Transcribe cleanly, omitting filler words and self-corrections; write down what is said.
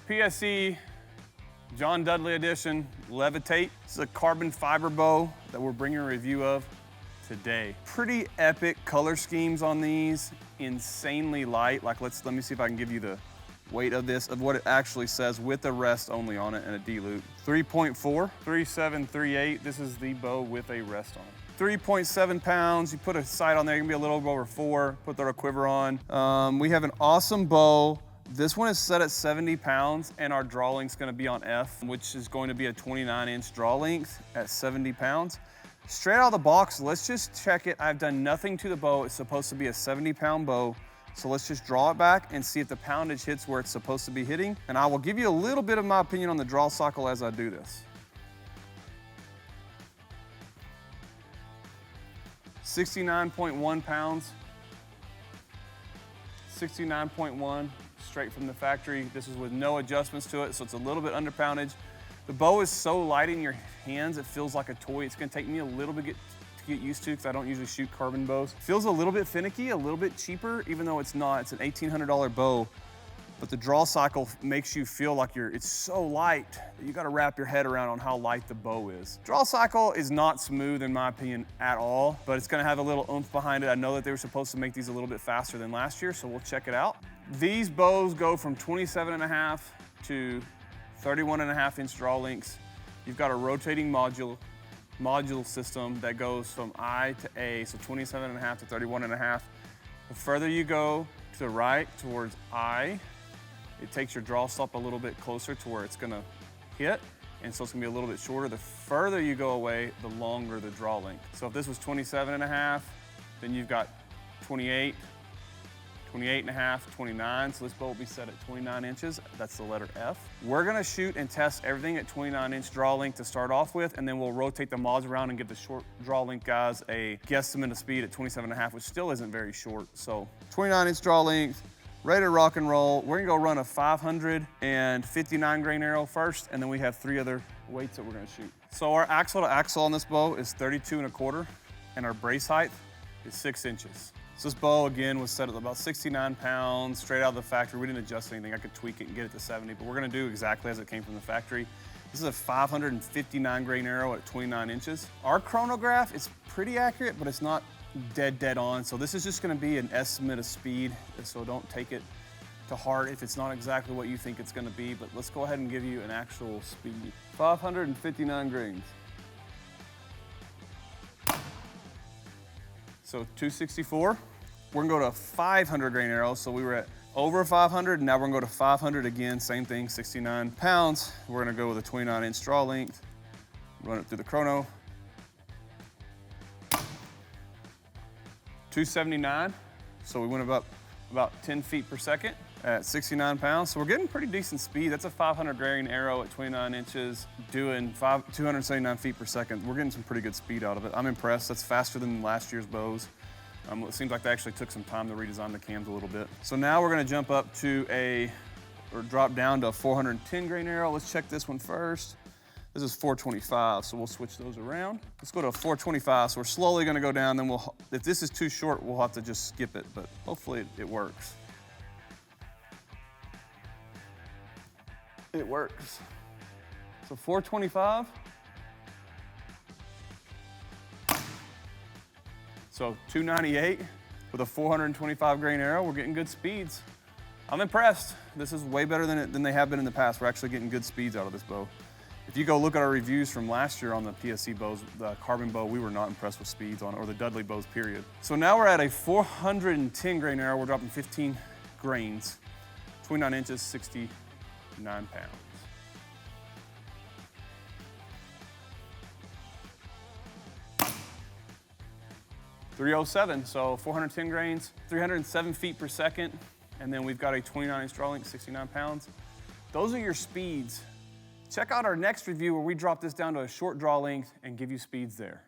PSE John Dudley edition Levitate. This is a carbon fiber bow that we're bringing a review of today. Pretty epic color schemes on these, insanely light. Like let me see if I can give you the weight of this, of what it actually says with a rest only on it and a D-loop. 3.4, 3738. This is the bow with a rest on it. 3.7 pounds. You put a sight on there, you can be a little over 4. Put the quiver on. We have an awesome bow. This one is set at 70 pounds and our draw length's gonna be on F, which is going to be a 29-inch draw length at 70 pounds. Straight out of the box, let's just check it. I've done nothing to the bow. It's supposed to be a 70-pound bow. So let's just draw it back and see if the poundage hits where it's supposed to be hitting. And I will give you a little bit of my opinion on the draw cycle as I do this. 69.1 pounds. 69.1. Straight from the factory. This is with no adjustments to it, so it's a little bit under poundage. The bow is so light in your hands, it feels like a toy. It's gonna take me a little bit to get used to because I don't usually shoot carbon bows. Feels a little bit finicky, a little bit cheaper, even though it's not. It's an $1,800 bow, but the draw cycle makes you feel like it's so light that you gotta wrap your head around on how light the bow is. Draw cycle is not smooth in my opinion at all, but it's gonna have a little oomph behind it. I know that they were supposed to make these a little bit faster than last year, so we'll check it out. These bows go from 27.5 to 31.5-inch draw lengths. You've got a rotating module system that goes from I to A, so 27.5 to 31.5. The further you go to the right towards I, it takes your draw stop a little bit closer to where it's gonna hit, and so it's gonna be a little bit shorter. The further you go away, the longer the draw length. So if this was 27.5, then you've got 28, 28.5, 29, so this bow will be set at 29 inches. That's the letter F. We're gonna shoot and test everything at 29-inch draw length to start off with, and then we'll rotate the mods around and give the short draw length guys a guesstimate of speed at 27.5, which still isn't very short. So 29-inch draw length, ready to rock and roll. We're gonna go run a 559 grain arrow first, and then we have 3 other weights that we're gonna shoot. So our axle to axle on this bow is 32.25, and our brace height is 6 inches. So this bow, again, was set at about 69 pounds, straight out of the factory. We didn't adjust anything. I could tweak it and get it to 70, but we're gonna do exactly as it came from the factory. This is a 559 grain arrow at 29 inches. Our chronograph is pretty accurate, but it's not dead on. So this is just gonna be an estimate of speed, so don't take it to heart if it's not exactly what you think it's gonna be, but let's go ahead and give you an actual speed. 559 grains. So 264. We're gonna go to 500 grain arrows. So we were at over 500, and now we're gonna go to 500 again, same thing, 69 pounds. We're gonna go with a 29-inch draw length, run it through the chrono. 279, so we went about 10 feet per second at 69 pounds. So we're getting pretty decent speed. That's a 500 grain arrow at 29 inches, doing 279 feet per second. We're getting some pretty good speed out of it. I'm impressed. That's faster than last year's bows. It seems like they actually took some time to redesign the cams a little bit. So now we're gonna jump up to or drop down to a 410 grain arrow. Let's check this one first. This is 425, so we'll switch those around. Let's go to a 425, so we're slowly gonna go down, then if this is too short, we'll have to just skip it, but hopefully it works. It works. So 425. So 298 with a 425 grain arrow. We're getting good speeds. I'm impressed. This is way better than they have been in the past. We're actually getting good speeds out of this bow. If you go look at our reviews from last year on the PSE bows, the carbon bow, we were not impressed with speeds on it, or the Dudley bows, period. So now we're at a 410 grain arrow. We're dropping 15 grains, 29 inches, 69 pounds. .307, so 410 grains, 307 feet per second, and then we've got a 29-inch draw length, 69 pounds. Those are your speeds. Check out our next review where we drop this down to a short draw length and give you speeds there.